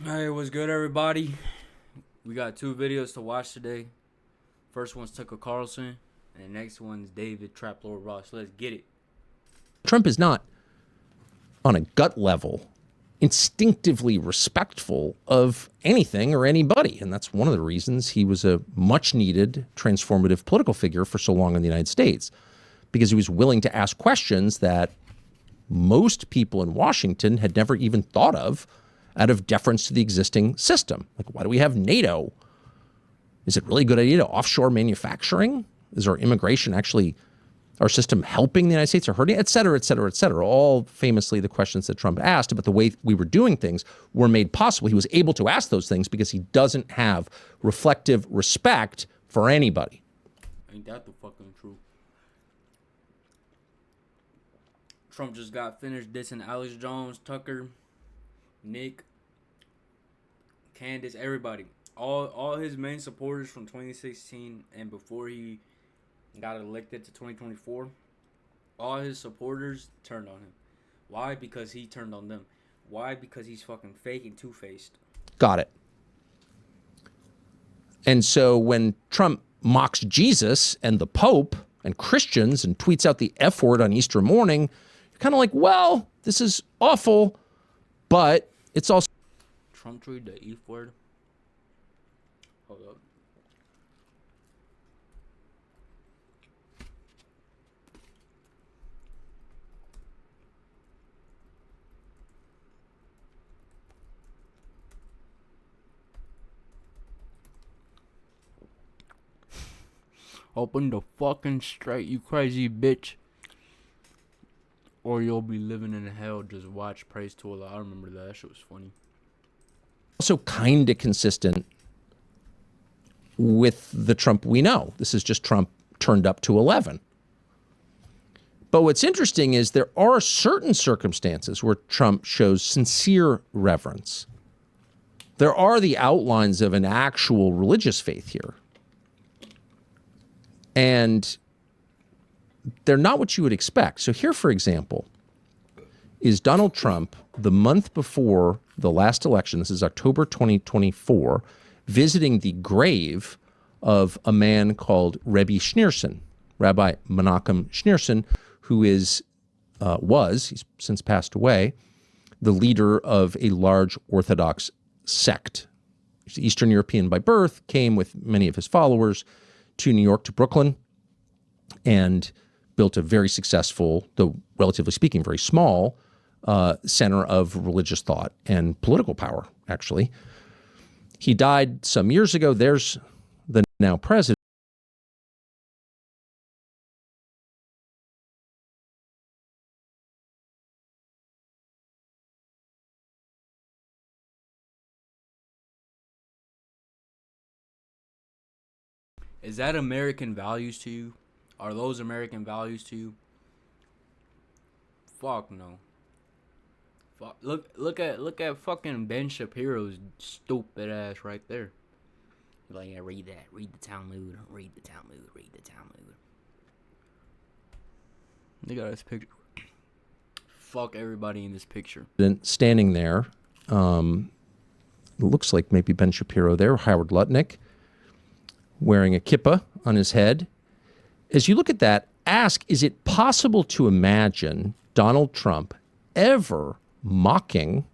Hey, what's good, everybody? We got two videos to watch today. First one's Tucker Carlson, and the next one's David Trap Lord Ross. Let's get it. Trump is not, on a gut level, instinctively respectful of anything or anybody. And that's one of the reasons he was a much needed transformative political figure for so long in the United States, because he was willing to ask questions that most people in Washington had never even thought of out of deference to the existing system. Like, why do we have NATO? Is it really a good idea to offshore manufacturing? Is our immigration actually, our system helping the United States or hurting, et cetera, et cetera, et cetera? All famously the questions that Trump asked about the way we were doing things were made possible. He was able to ask those things because he doesn't have reflective respect for anybody. Ain't that the fucking truth? Trump just got finished dissing Alex Jones, Tucker, Nick, Candace, everybody. All his main supporters from 2016 and before he got elected to 2024, all his supporters turned on him. Why? Because he turned on them. Why? Because he's fucking fake and two-faced. Got it. And so when Trump mocks Jesus and the Pope and Christians and tweets out the F word on Easter morning, you're kind of like, well, this is awful, but it's also Trump tweeted the F word. Hold up. Open the fucking straight, you crazy bitch. Or you'll be living in hell. Just watch Praise to Allah. I remember that. That shit was funny. also kind of consistent with the Trump we know. This is just Trump turned up to 11. But what's interesting is there are certain circumstances where Trump shows sincere reverence. There are the outlines of an actual religious faith here. And they're not what you would expect. So here, for example, is Donald Trump, the month before the last election, this is October 2024, visiting the grave of a man called Rebbe Schneerson, Rabbi Menachem Schneerson, who he's since passed away, the leader of a large Orthodox sect. He's Eastern European by birth, came with many of his followers to New York, to Brooklyn, and built a very successful, though relatively speaking, very small center of religious thought and political power, actually. He died some years ago. There's the now president. Is that American values to you? Are those American values to you? Fuck no. Fuck. Look at fucking Ben Shapiro's stupid ass right there. You're like, yeah, read that. Read the Talmud. Read the Talmud. Read the Talmud. Look at this picture. Fuck everybody in this picture. Standing there, looks like maybe Ben Shapiro there, Howard Lutnick, wearing a kippah on his head. As you look at that, ask, is it possible to imagine Donald Trump ever mocking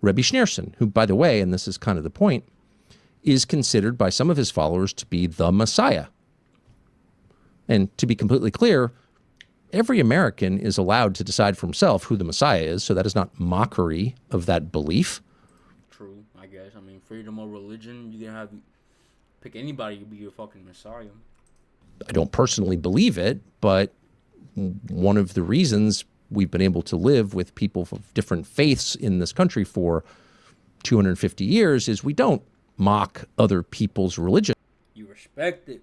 Rebbe Schneerson, who, by the way, and this is kind of the point, is considered by some of his followers to be the Messiah? And to be completely clear, every American is allowed to decide for himself who the Messiah is, so that is not mockery of that belief. True, I guess. I mean, freedom of religion, you can have pick anybody to be your fucking Messiah. I don't personally believe it, but one of the reasons we've been able to live with people of different faiths in this country for 250 years is we don't mock other people's religion. You respect it.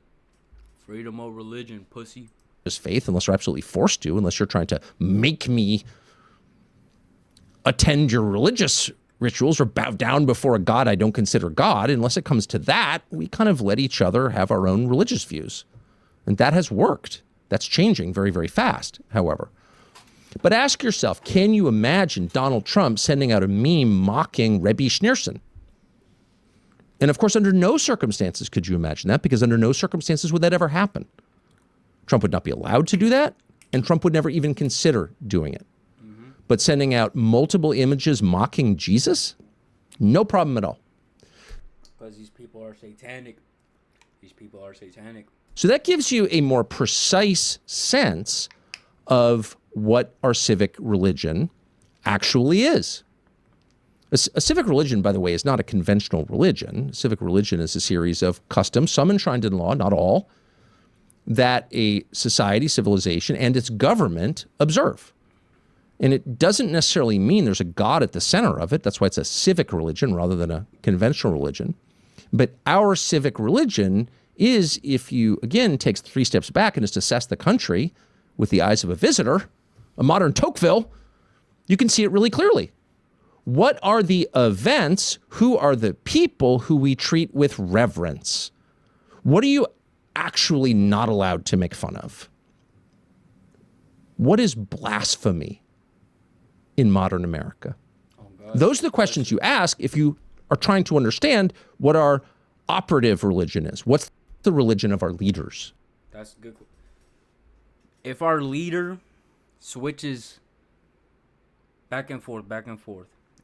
Freedom of religion, pussy. Faith, unless you're absolutely forced to, unless you're trying to make me attend your religious rituals or bow down before a God I don't consider God. Unless it comes to that, we kind of let each other have our own religious views. And that has worked. That's changing very, very fast, however. But ask yourself, can you imagine Donald Trump sending out a meme mocking Rebbe Schneerson? And of course, under no circumstances could you imagine that, because under no circumstances would that ever happen. Trump would not be allowed to do that, and Trump would never even consider doing it. But sending out multiple images mocking Jesus, no problem at all. Because these people are satanic. These people are satanic. So that gives you a more precise sense of what our civic religion actually is. A civic religion, by the way, is not a conventional religion. Civic religion is a series of customs, some enshrined in law, not all, that a society, civilization, and its government observe. And it doesn't necessarily mean there's a God at the center of it. That's why it's a civic religion rather than a conventional religion. But our civic religion is, if you, again, takes 3 steps back and just assess the country with the eyes of a visitor, a modern Tocqueville, you can see it really clearly. What are the events? Who are the people who we treat with reverence? What are you actually not allowed to make fun of? What is blasphemy in modern America? Those are the questions you ask if you are trying to understand what our operative religion is. What's the religion of our leaders? That's good. If our leader switches back and forth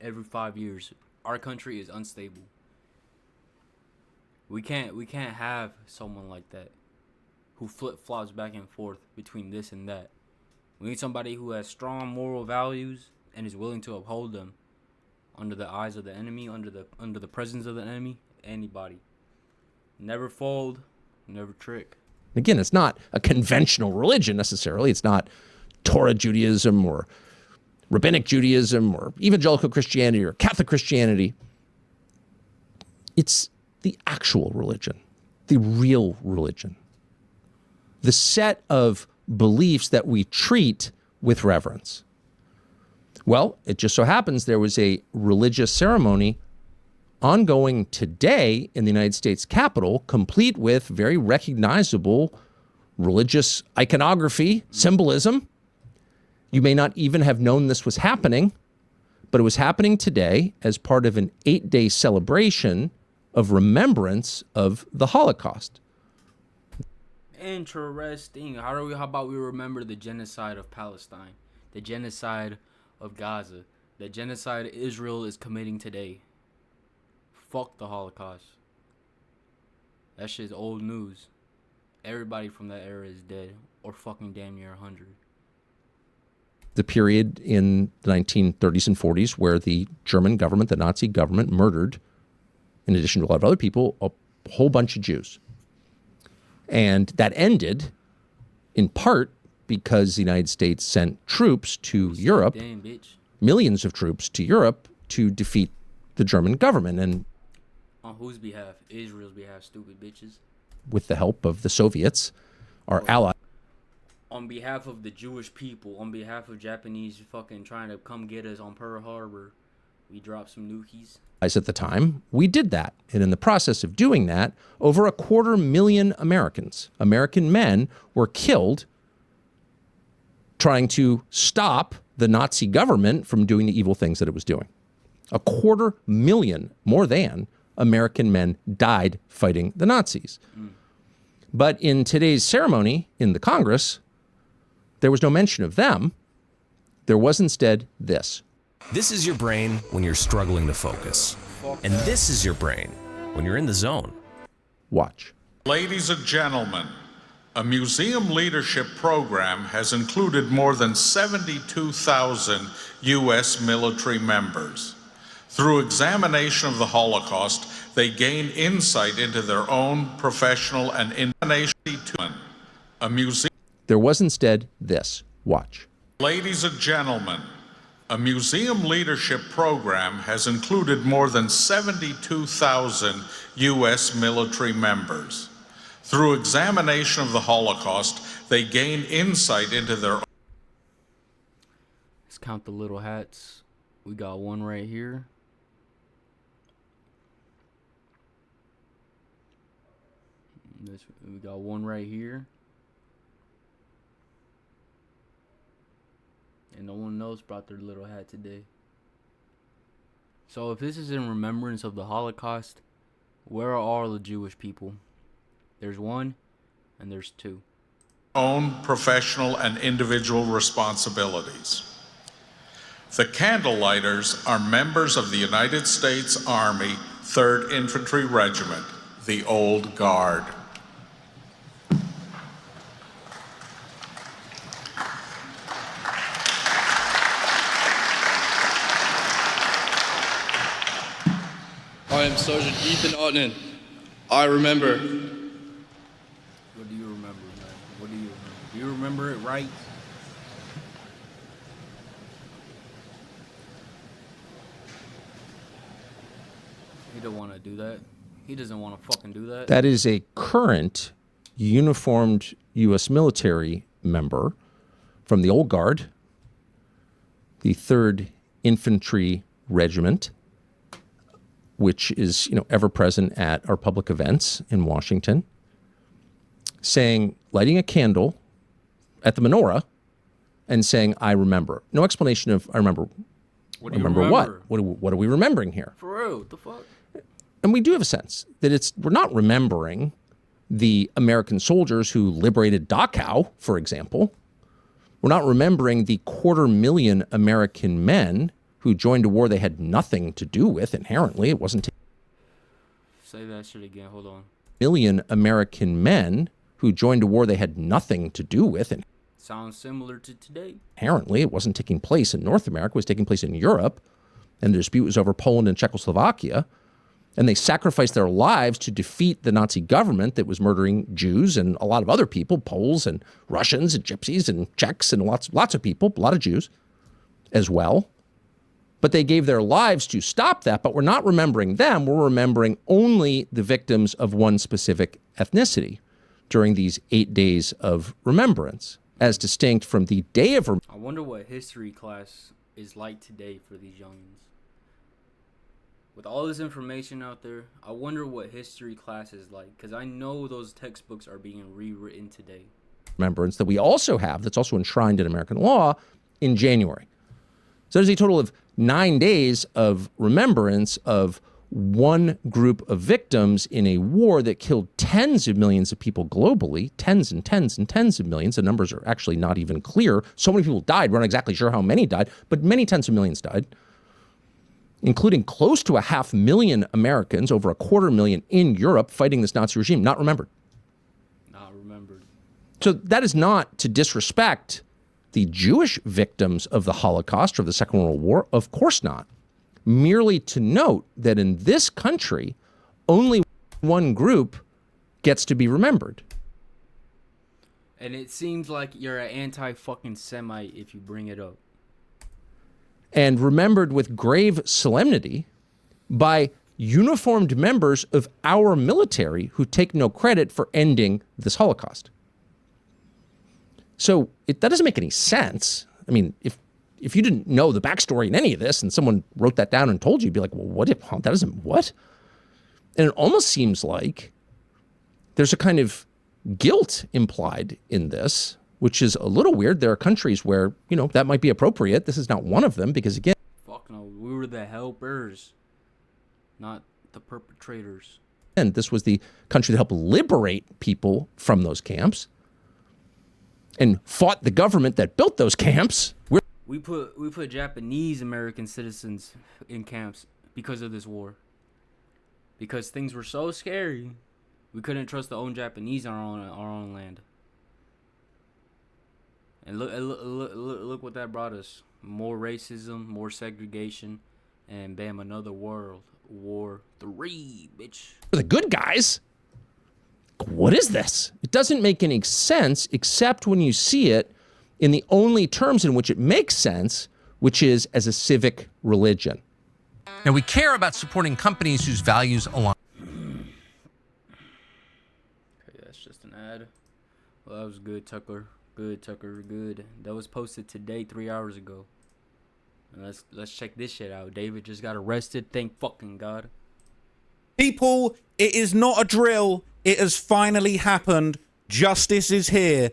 every 5 years, our country is unstable. We can't have someone like that who flip-flops back and forth between this and that. We need somebody who has strong moral values and is willing to uphold them under the eyes of the enemy, under the presence of the enemy, anybody. Never fold, never trick. Again, it's not a conventional religion necessarily. It's not Torah Judaism or Rabbinic Judaism or evangelical Christianity or Catholic Christianity. It's the actual religion, the real religion, the set of beliefs that we treat with reverence. Well, it just so happens there was a religious ceremony ongoing today in the United States Capitol, complete with very recognizable religious iconography, symbolism. You may not even have known this was happening, but it was happening today as part of an 8-day celebration of remembrance of the Holocaust. Interesting. How about we remember the genocide of Palestine, the genocide of Gaza, the genocide Israel is committing today? Fuck the Holocaust. That shit's old news. Everybody from that era is dead, or fucking damn near 100. The period in the 1930s and 40s where the German government, the Nazi government, murdered, in addition to a lot of other people, a whole bunch of Jews. And that ended in part because the United States sent troops to Europe, Damn, bitch. millions of troops to Europe to defeat the German government. And on whose behalf? Israel's behalf, stupid bitches. With the help of the Soviets, our allies. On behalf of the Jewish people, on behalf of Japanese fucking trying to come get us on Pearl Harbor, we dropped some nukies. At the time, we did that. And in the process of doing that, over 250,000 Americans, American men, were killed trying to stop the Nazi government from doing the evil things that it was doing. 250,000, more than, American men died fighting the Nazis. But in today's ceremony in the Congress, there was no mention of them. There was instead this. This is your brain when you're struggling to focus. And this is your brain when you're in the zone. Watch. Ladies and gentlemen, a museum leadership program has included more than 72,000 U.S. military members. Through examination of the Holocaust, they gain insight into their own professional and information. A museum. There was instead this. Watch. Ladies and gentlemen, a museum leadership program has included more than 72,000 U.S. military members. Through examination of the Holocaust, they gain insight into their. Let's count the little hats. We got one right here. We got one right here. And no one else brought their little hat today. So if this is in remembrance of the Holocaust, Where are all the Jewish people? There's one, and there's two. Own professional and individual responsibilities. The candlelighters are members of the United States Army 3rd Infantry Regiment, the Old Guard. I am Sergeant Ethan Ottman. I remember. What do you remember, man? What do you remember? Do you remember it right? He don't want to do that. He doesn't want to fucking do that. That is a current uniformed U.S. military member from the Old Guard, the 3rd Infantry Regiment, which is, ever present at our public events in Washington, lighting a candle at the menorah and saying, I remember. No explanation of, I remember. What do you remember? What are we remembering here? For real, what the fuck? And we do have a sense that we're not remembering the American soldiers who liberated Dachau, for example. We're not remembering the 250,000 American men who joined a war they had nothing to do with inherently. It wasn't. Say that shit again. Hold on. Million American men who joined a war they had nothing to do with. And sounds similar to today. Inherently, it wasn't taking place in North America. It was taking place in Europe. And the dispute was over Poland and Czechoslovakia. And they sacrificed their lives to defeat the Nazi government that was murdering Jews and a lot of other people, Poles and Russians and Gypsies and Czechs and lots of people, a lot of Jews as well. But they gave their lives to stop that. But we're not remembering them. We're remembering only the victims of one specific ethnicity during these 8 days of remembrance, as distinct from the day of remembrance. I wonder what history class is like today for these youngins. With all this information out there, I wonder what history class is like, because I know those textbooks are being rewritten today. Remembrance that we also have, that's also enshrined in American law, in January. So there's a total of 9 days of remembrance of one group of victims in a war that killed tens of millions of people globally, tens and tens and tens of millions. The numbers are actually not even clear. So many people died. We're not exactly sure how many died, but many tens of millions died, including close to 500,000 Americans, over 250,000 in Europe fighting this Nazi regime. Not remembered. Not remembered. So that is not to disrespect the Jewish victims of the Holocaust or the Second World War. Of course not. Merely to note that in this country, only one group gets to be remembered. And it seems like you're an anti-fucking Semite if you bring it up. And remembered with grave solemnity by uniformed members of our military who take no credit for ending this Holocaust. So that doesn't make any sense. I mean, if you didn't know the backstory in any of this and someone wrote that down and told you, you'd be like, well, what? That doesn't, what? And it almost seems like there's a kind of guilt implied in this, which is a little weird. There are countries where, that might be appropriate. This is not one of them because, again, fuck no, we were the helpers, not the perpetrators. And this was the country that helped liberate people from those camps and fought the government that built those camps. We put Japanese American citizens in camps because of this war. Because things were so scary, we couldn't trust the own Japanese on our own land. And look what that brought us. More racism, more segregation, and bam, another world. War 3, bitch. For the good guys. What is this? It doesn't make any sense except when you see it in the only terms in which it makes sense, which is as a civic religion. Now, we care about supporting companies whose values align. Okay, that's just an ad. Well, that was good, Tucker. Good, Tucker, good. That was posted today, 3 hours ago. And let's check this shit out. David just got arrested. Thank fucking God. People, it is not a drill. It has finally happened. Justice is here.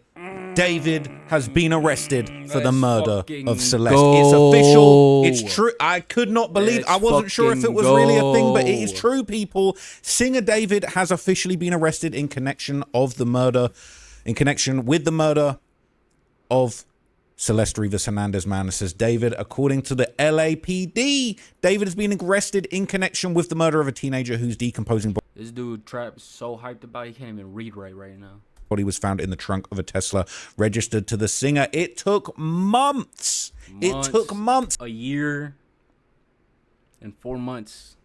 David has been arrested for the Let's murder fucking of Celeste. go. It's official. It's true. I could not believe. Let's I wasn't sure if it fucking was really a thing, but it is go. true, people. Singer David has officially been arrested in connection with the murder of Celeste Rivas Hernandez. Man, it says David, according to the LAPD, David has been arrested in connection with the murder of a teenager whose decomposing This dude Trap's so hyped about he can't even read right now. body was found in the trunk of a Tesla registered to the singer. It took months. It took months. A year and 4 months.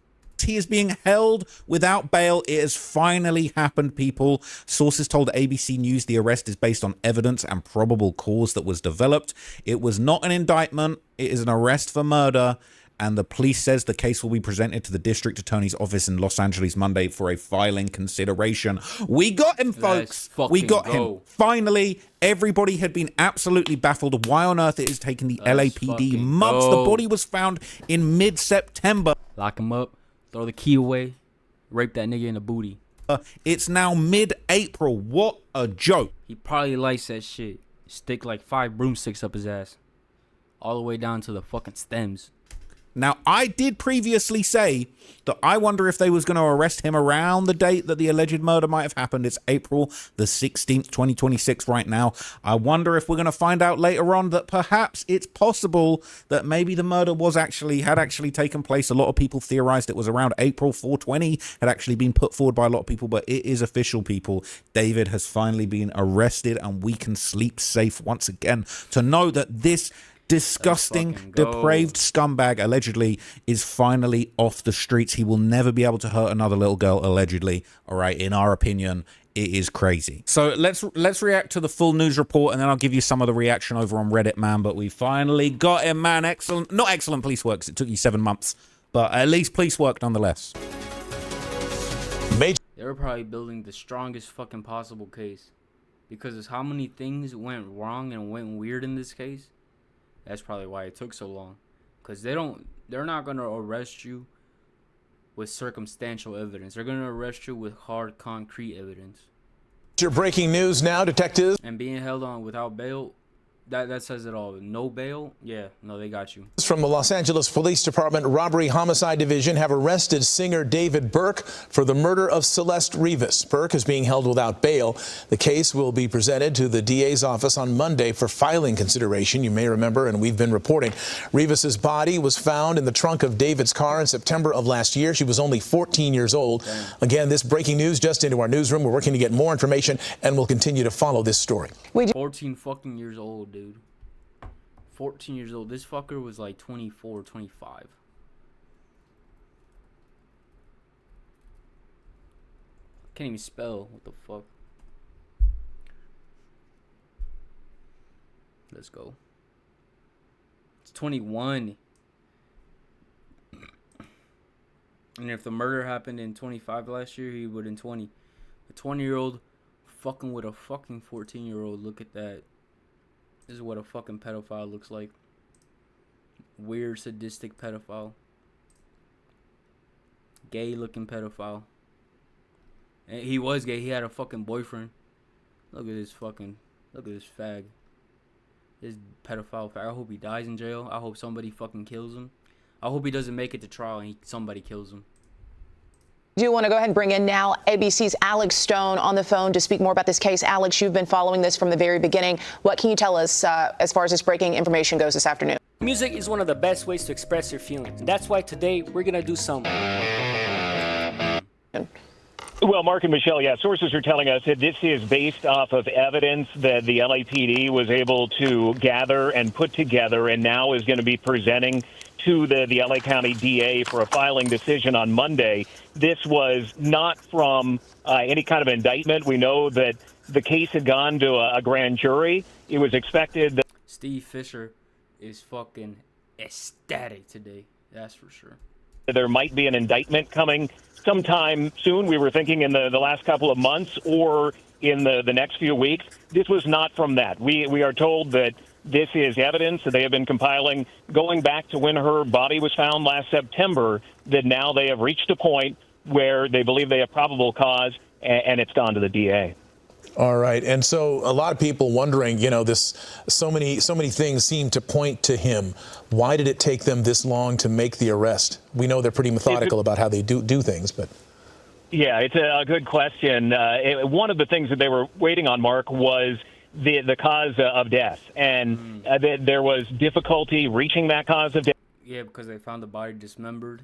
He is being held without bail. It has finally happened, people. Sources told ABC News the arrest is based on evidence and probable cause that was developed. It was not an indictment. It is an arrest for murder. And the police says the case will be presented to the district attorney's office in Los Angeles Monday for a filing consideration. We got him, folks. We got him. Finally, everybody had been absolutely baffled why on earth it is taking the LAPD months. The body was found in mid-September. Lock him up. Throw the key away. Rape that nigga in the booty. It's now mid-April. What a joke. He probably likes that shit. Stick like 5 broomsticks up his ass. All the way down to the fucking stems. Now, I did previously say that I wonder if they was going to arrest him around the date that the alleged murder might have happened. It's April the 16th, 2026 right now. I wonder if we're going to find out later on that perhaps it's possible that maybe the murder had actually taken place. A lot of people theorized it was around April 420, had actually been put forward by a lot of people, but it is official, people. David has finally been arrested and we can sleep safe once again to know that this disgusting, depraved scumbag allegedly is finally off the streets. He will never be able to hurt another little girl, allegedly. All right, in our opinion, it is crazy. So let's react to the full news report, and then I'll give you some of the reaction over on Reddit, man. But we finally got him, man. Excellent, not excellent police work, 'cause it took you 7 months, but at least police work nonetheless. They were probably building the strongest fucking possible case, because of how many things went wrong and went weird in this case. That's probably why it took so long, because they're not going to arrest you with circumstantial evidence. They're going to arrest you with hard, concrete evidence. Your breaking news now, detectives. And being held on without bail, that says it all. No bail? Yeah, no, they got you. From the Los Angeles Police Department Robbery Homicide Division have arrested singer David Burke for the murder of Celeste Rivas. Burke is being held without bail. The case will be presented to the DA's office on Monday for filing consideration. You may remember, and we've been reporting, Rivas's body was found in the trunk of David's car in September of last year. She was only 14 years old. Damn. Again, this breaking news just into our newsroom. We're working to get more information, and we'll continue to follow this story. 14 fucking years old, dude. 14 years old. This fucker was like 24, 25. Can't even spell. What the fuck? Let's go. It's 21. And if the murder happened in 25 last year, he would in 20. A 20-year-old fucking with a fucking 14-year-old. Look at that. This is what a fucking pedophile looks like. Weird, sadistic pedophile. Gay-looking pedophile. And he was gay. He had a fucking boyfriend. Look at this fag. This pedophile fag. I hope he dies in jail. I hope somebody fucking kills him. I hope he doesn't make it to trial and somebody kills him. I do want to go ahead and bring in now ABC's Alex Stone on the phone to speak more about this case. Alex, you've been following this from the very beginning. What can you tell us as far as this breaking information goes this afternoon? Music is one of the best ways to express your feelings. That's why today we're going to do some. Well, Mark and Michelle, sources are telling us that this is based off of evidence that the LAPD was able to gather and put together and now is going to be presenting to the LA County DA for a filing decision on Monday. This was not from any kind of indictment. We know that the case had gone to a grand jury. It was expected that Steve Fisher is fucking ecstatic today. That's for sure. There might be an indictment coming sometime soon. We were thinking in the last couple of months or in the next few weeks. This was not from that. We are told that this is evidence that they have been compiling going back to when her body was found last September, that now they have reached a point where they believe they have probable cause, and it's gone to the DA. All right. And so a lot of people wondering, you know, so many things seem to point to him. Why did it take them this long to make the arrest? We know they're pretty methodical about how they do things, but. Yeah, it's a good question. One of the things that they were waiting on, Mark, was the cause of death. And there was difficulty reaching that cause of death. Yeah, because they found the body dismembered.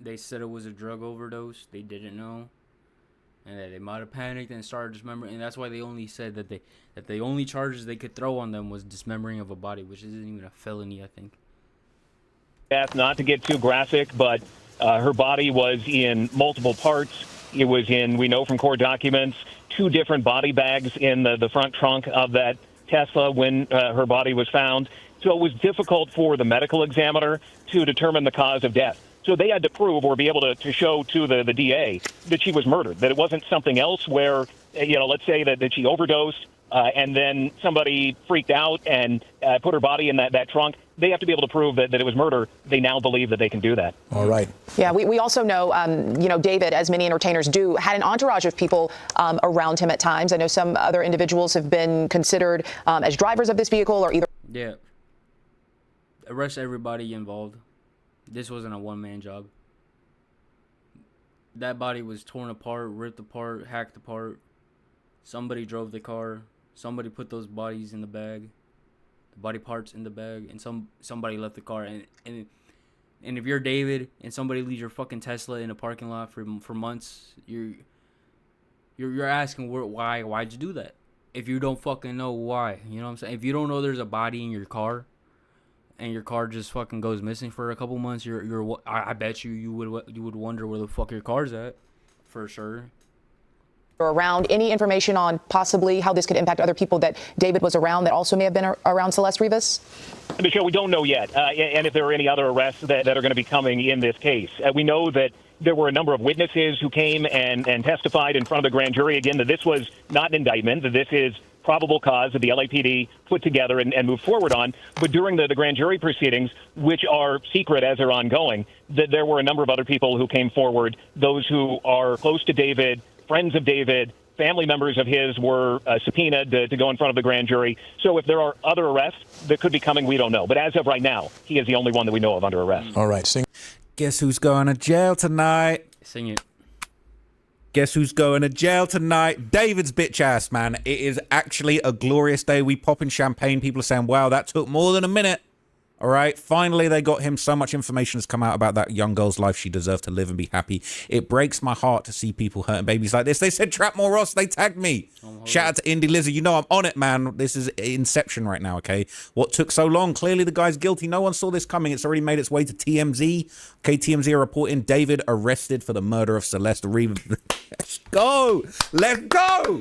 They said it was a drug overdose. They didn't know. And that they might have panicked and started dismembering. And that's why they only said that the only charges they could throw on them was dismembering of a body, which isn't even a felony, I think. Not to get too graphic, but her body was in multiple parts. It was in, we know from court documents, 2 different body bags in the front trunk of that Tesla when her body was found. So it was difficult for the medical examiner to determine the cause of death. So they had to prove or be able to show to the DA that she was murdered, that it wasn't something else where, you know, let's say that she overdosed and then somebody freaked out and put her body in that trunk. They have to be able to prove that it was murder. They now believe that they can do that. All right. Yeah, we also know, you know, David, as many entertainers do, had an entourage of people around him at times. I know some other individuals have been considered as drivers of this vehicle or either. Yeah. Arrest everybody involved. This wasn't a one-man job. That body was torn apart, ripped apart, hacked apart. Somebody drove the car. Somebody put those bodies in the bag, the body parts in the bag, and somebody left the car. And if you're David and somebody leaves your fucking Tesla in a parking lot for months, you're asking why'd you do that? If you don't fucking know why, you know what I'm saying? If you don't know there's a body in your car, and your car just fucking goes missing for a couple months, I bet you would wonder where the fuck your car's at, for sure. Around any information on possibly how this could impact other people that David was around that also may have been around Celeste Rivas? Michelle, we don't know yet, and if there are any other arrests that are going to be coming in this case. We know that there were a number of witnesses who came and testified in front of the grand jury, again, that this was not an indictment, that this is probable cause that the LAPD put together and moved forward on. But during the grand jury proceedings, which are secret as they're ongoing, that there were a number of other people who came forward, those who are close to David, friends of David, family members of his were subpoenaed to go in front of the grand jury. So if there are other arrests that could be coming, we don't know. But as of right now, he is the only one that we know of under arrest. All right. Sing. Guess who's going to jail tonight? Sing it. Guess who's going to jail tonight? David's bitch ass, man. It is actually a glorious day. We popping champagne. People are saying, wow, that took more than a minute. All right. Finally, they got him. So much information has come out about that young girl's life. She deserved to live and be happy. It breaks my heart to see people hurting babies like this. They said Trapmore Ross. They tagged me. Shout out to Indy Lizard. You know I'm on it, man. This is Inception right now, okay? What took so long? Clearly, the guy's guilty. No one saw this coming. It's already made its way to TMZ. Okay, TMZ are reporting David arrested for the murder of Celeste Rivas. Let's go. Let's go.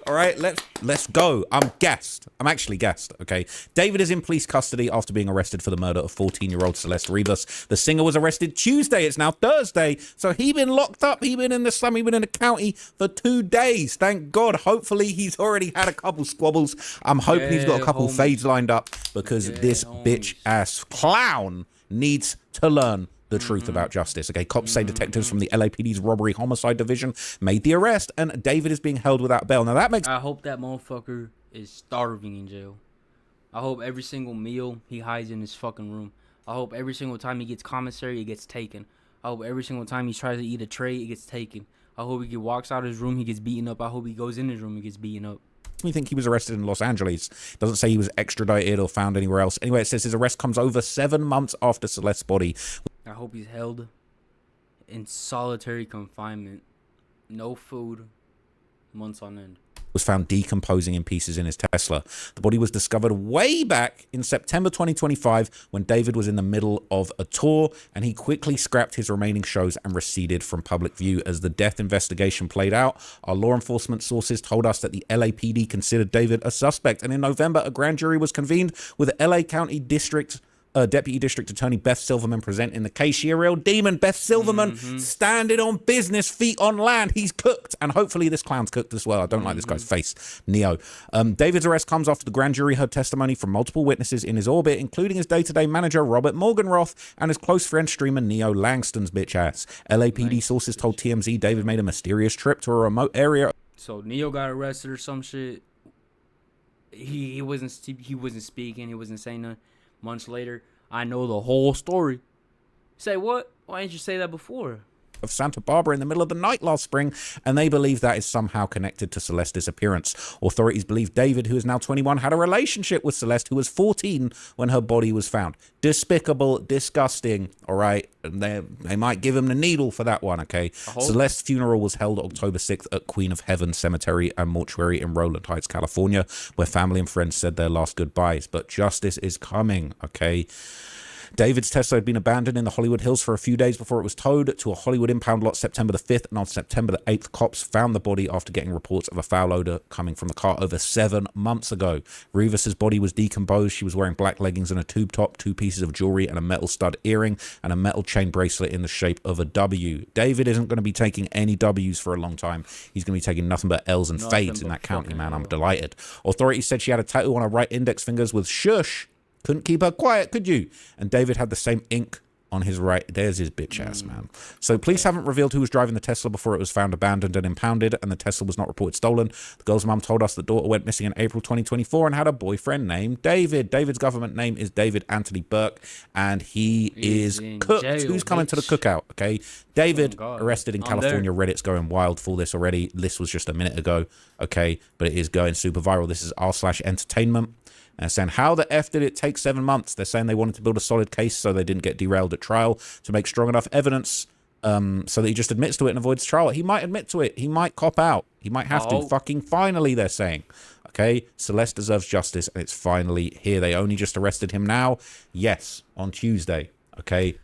All right, let's go. I'm gassed. I'm actually gassed, okay? David is in police custody after being arrested for the murder of 14-year-old Celeste Rivas. The singer was arrested Tuesday. It's now Thursday. So he been locked up. He been in the slum. He been in the county for 2 days. Thank God. Hopefully he's already had a couple squabbles. I'm hoping he's got a couple fades lined up because this bitch-ass clown needs to learn the truth about justice. Okay, cops say detectives from the LAPD's robbery homicide division made the arrest, and David is being held without bail. Now that makes. I hope that motherfucker is starving in jail. I hope every single meal he hides in his fucking room. I hope every single time he gets commissary, it gets taken. I hope every single time he tries to eat a tray, it gets taken. I hope he walks out of his room, he gets beaten up. I hope he goes in his room, he gets beaten up. We think he was arrested in Los Angeles. Doesn't say he was extradited or found anywhere else. Anyway, it says his arrest comes over 7 months after Celeste's body. I hope he's held in solitary confinement. No food. Months on end. Was found decomposing in pieces in his Tesla. The body was discovered way back in September 2025 when David was in the middle of a tour, and he quickly scrapped his remaining shows and receded from public view. As the death investigation played out, our law enforcement sources told us that the LAPD considered David a suspect, and in November a grand jury was convened with LA County Deputy District Attorney Beth Silverman presenting the case. She a real demon. Beth Silverman standing on business, feet on land. He's cooked, and hopefully this clown's cooked as well. I don't like this guy's face. Neo. David's arrest comes after the grand jury heard testimony from multiple witnesses in his orbit, including his day-to-day manager Robert Morganroth and his close friend streamer Neo Langston's bitch ass. LAPD sources told TMZ David made a mysterious trip to a remote area. So Neo got arrested or some shit. He wasn't speaking. He wasn't saying nothing. Months later, I know the whole story. Say what? Why didn't you say that before? Of Santa Barbara in the middle of the night last spring, and they believe that is somehow connected to Celeste's disappearance. Authorities believe David, who is now 21, had a relationship with Celeste, who was 14 when her body was found. Despicable, disgusting, all right? And they might give him the needle for that one, okay? Celeste's funeral was held October 6th at Queen of Heaven Cemetery and Mortuary in Rowland Heights, California, where family and friends said their last goodbyes. But justice is coming, okay? David's Tesla had been abandoned in the Hollywood Hills for a few days before it was towed to a Hollywood impound lot September the 5th, and on September the 8th, cops found the body after getting reports of a foul odor coming from the car over 7 months ago. Rivas's body was decomposed. She was wearing black leggings and a tube top, 2 pieces of jewelry and a metal stud earring, and a metal chain bracelet in the shape of a W. David isn't going to be taking any W's for a long time. He's going to be taking nothing but L's and fades in that county, man. I'm delighted. Authorities said she had a tattoo on her right index fingers with shush. Couldn't keep her quiet, could you? And David had the same ink on his right. There's his bitch ass, man. So police haven't revealed who was driving the Tesla before it was found abandoned and impounded, and the Tesla was not reported stolen. The girl's mum told us the daughter went missing in April 2024 and had a boyfriend named David. David's government name is David Anthony Burke, and he is cooked. Jail, who's coming to the cookout, okay? David, arrested in California. Reddit's going wild for this already. This was just a minute ago, okay? But it is going super viral. This is r/entertainment. And saying, how the F did it take 7 months? They're saying they wanted to build a solid case so they didn't get derailed at trial, to make strong enough evidence so that he just admits to it and avoids trial. He might admit to it. He might cop out. He might have to. Fucking finally, they're saying. Okay, Celeste deserves justice, and it's finally here. They only just arrested him now. Yes, on Tuesday. Okay.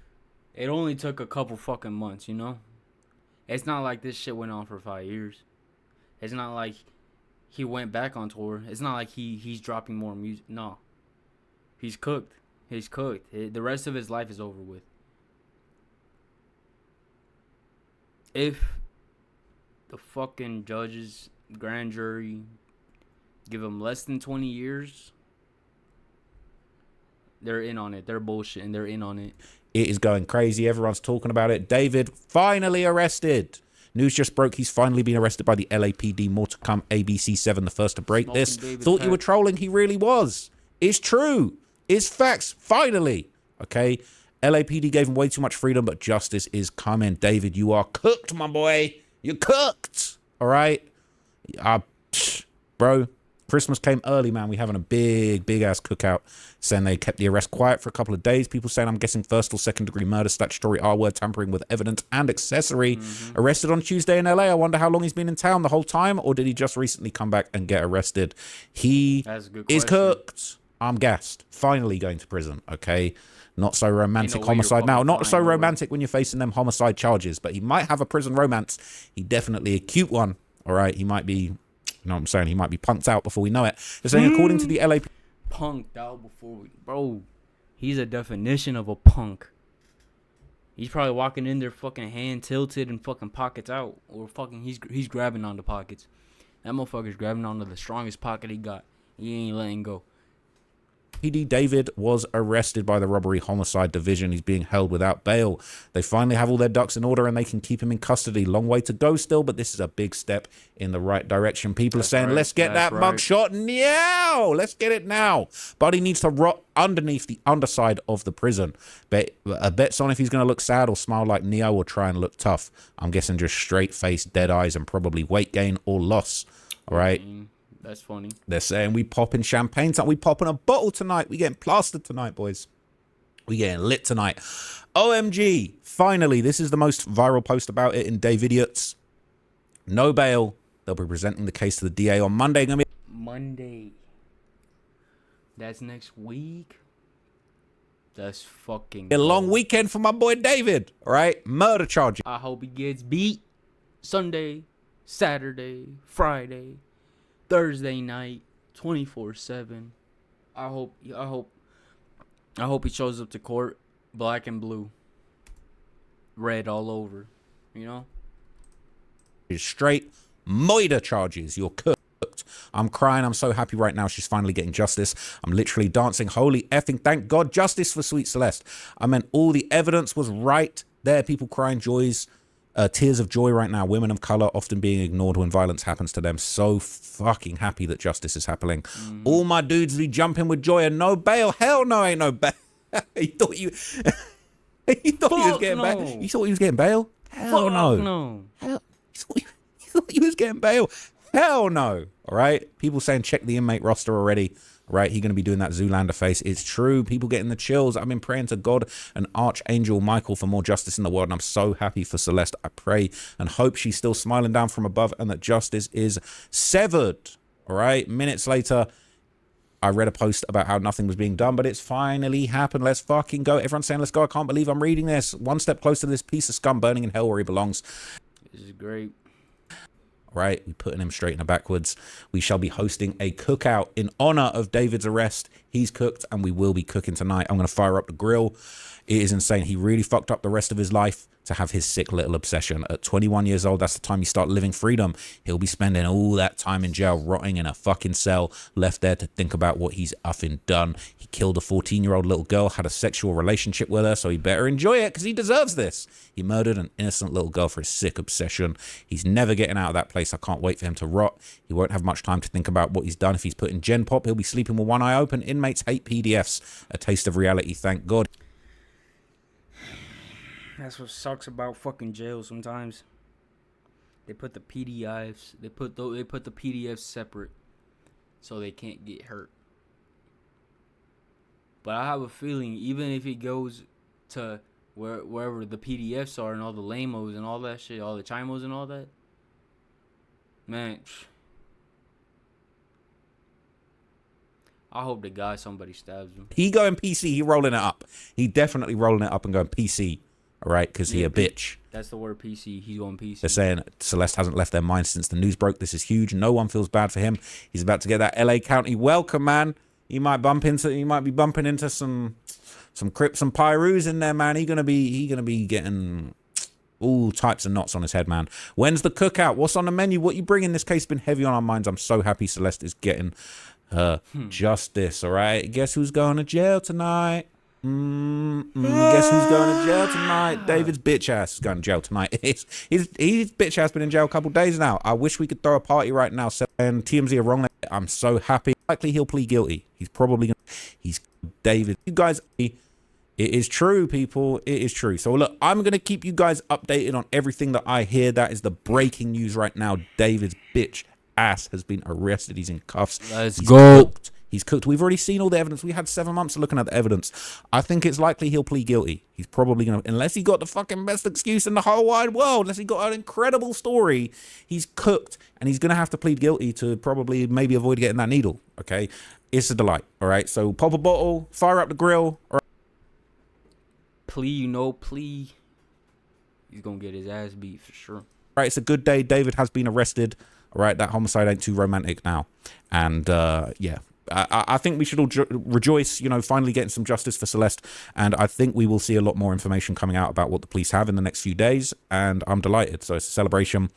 It only took a couple fucking months, you know? It's not like this shit went on for 5 years. It's not like he went back on tour. It's not like he's dropping more music. No. He's cooked. He's cooked. The rest of his life is over with. If the fucking judges, grand jury, give him less than 20 years, they're in on it. They're bullshitting. They're in on it. It is going crazy. Everyone's talking about it. David finally arrested. News just broke. He's finally been arrested by the LAPD. More to come. ABC7, the first to break this. Thought you were trolling. He really was. It's true. It's facts. Finally. Okay. LAPD gave him way too much freedom, but justice is coming. David, you are cooked, my boy. You're cooked. All right. Bro, Christmas came early, man. We having a big ass cookout. Saying they kept the arrest quiet for a couple of days. People saying, I'm guessing first or second degree murder, statutory R word, tampering with evidence, and accessory. Arrested on Tuesday in LA. I wonder how long he's been in town, the whole time, or did he just recently come back and get arrested? He is cooked. I'm gassed. Finally going to prison. Okay. Not so romantic homicide now. Not so romantic when you're facing them homicide charges, but he might have a prison romance. He definitely a cute one. All right. He might be, you know what I'm saying? He might be punked out before we know it. They're saying, according to the LA. Punked out before we. Bro, he's a definition of a punk. He's probably walking in there fucking hand tilted and fucking pockets out. Or fucking he's grabbing on the pockets. That motherfucker's grabbing onto the strongest pocket he got. He ain't letting go. PD David was arrested by the Robbery Homicide Division. He's being held without bail. They finally have all their ducks in order and they can keep him in custody. Long way to go still, but this is a big step in the right direction. People are saying, let's get that mugshot now. Let's get it now. But he needs to rot underneath the underside of the prison. Bet's on if he's going to look sad or smile like Neo or try and look tough. I'm guessing just straight face, dead eyes, and probably weight gain or loss. All right. That's funny. They're saying we popping champagne tonight. We popping a bottle tonight. We getting plastered tonight, boys. We getting lit tonight. OMG. Finally, this is the most viral post about it in Davidiots. No bail. They'll be presenting the case to the DA on Monday. Monday. That's next week. That's fucking a long weekend for my boy David. All right? Murder charges. I hope he gets beat Sunday, Saturday, Friday, Thursday night, 24/7. I hope he shows up to court black and blue, red all over. You know, straight murder charges. You're cooked. I'm crying. I'm so happy right now. She's finally getting justice. I'm literally dancing. Holy effing thank God, justice for sweet Celeste. I meant all the evidence was right there. People crying joys. tears of joy right now. Women of color often being ignored when violence happens to them. So fucking happy that justice is happening. All my dudes be jumping with joy and no bail. Hell no, ain't no bail. You thought you he was getting bail? You thought he was getting bail? Hell no. Hell, you thought he was getting bail? Hell no. All right. People saying check the inmate roster already. Right, he's going to be doing that Zoolander face. It's true. People getting the chills. I've been praying to God and Archangel Michael for more justice in the world, and I'm so happy for Celeste. I pray and hope she's still smiling down from above and that justice is severed. All right. Minutes later, I read a post about how nothing was being done, but it's finally happened. Let's fucking go. Everyone's saying, let's go. I can't believe I'm reading this. One step closer to this piece of scum burning in hell where he belongs. This is great. Right, we're putting him straight in the backwards. We shall be hosting a cookout in honor of David's arrest. He's cooked and we will be cooking tonight. I'm going to fire up the grill. It is insane. He really fucked up the rest of his life to have his sick little obsession. At 21 years old, that's the time you start living freedom. He'll be spending all that time in jail, rotting in a fucking cell, left there to think about what he's effing done. He killed a 14-year-old little girl, had a sexual relationship with her, so he better enjoy it because he deserves this. He murdered an innocent little girl for his sick obsession. He's never getting out of that place. I can't wait for him to rot. He won't have much time to think about what he's done. If he's put in Gen Pop, he'll be sleeping with one eye open. Inmates hate PDFs. A taste of reality, thank God. That's what sucks about fucking jail sometimes. They put the PDFs, they put the PDFs separate so they can't get hurt. But I have a feeling even if he goes to wherever the PDFs are and all the lamos and all that shit, all the chimos and all that, man, I hope the guy somebody stabs him. He going PC, he rolling it up. He definitely rolling it up and going PC. All right, because he a bitch. That's the word PC. He's going PC. They're saying Celeste hasn't left their mind since the news broke. This is huge. No one feels bad for him. He's about to get that LA County welcome, man. He might be bumping into some Crips and Pyrus in there, man. He gonna be getting all types of knots on his head, man. When's the cookout? What's on the menu? What you bringing? This case been heavy on our minds. I'm so happy Celeste is getting justice. All right. Guess who's going to jail tonight? Guess who's going to jail tonight? David's bitch ass is going to jail tonight. His bitch ass been in jail a couple days now. I wish we could throw a party right now. And TMZ are wrong. I'm so happy. Likely he'll plead guilty. He's probably gonna. He's David. You guys, it is true, people. It is true. So look, I'm gonna keep you guys updated on everything that I hear. That is the breaking news right now. David's bitch ass has been arrested. He's in cuffs. Let's go. He's cooked. We've already seen all the evidence. We had 7 months of looking at the evidence. I think it's likely he'll plead guilty. He's probably going to, unless he got the fucking best excuse in the whole wide world, unless he got an incredible story, he's cooked and he's going to have to plead guilty to probably maybe avoid getting that needle. Okay. It's a delight. All right. So pop a bottle, fire up the grill. All right. Plea. He's going to get his ass beat for sure. All right. It's a good day. David has been arrested. All right. That homicide ain't too romantic now. And yeah. I think we should all rejoice, you know, finally getting some justice for Celeste. And I think we will see a lot more information coming out about what the police have in the next few days. And I'm delighted. So it's a celebration.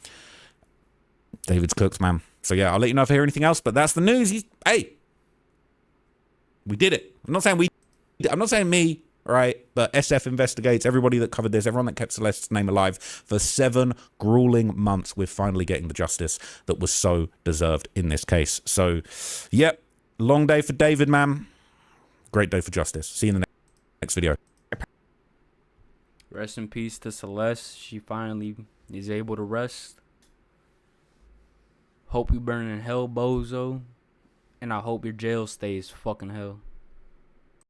David's cooked, man. So yeah, I'll let you know if I hear anything else. But that's the news. Hey, we did it. I'm not saying me, all right? But SF investigates, everybody that covered this, everyone that kept Celeste's name alive for 7 grueling months. We're finally getting the justice that was so deserved in this case. So, yep. Long day for David, man. Great day for justice. See you in the next video. Rest in peace to Celeste. She finally is able to rest. Hope you burn in hell, bozo. And I hope your jail stays fucking hell.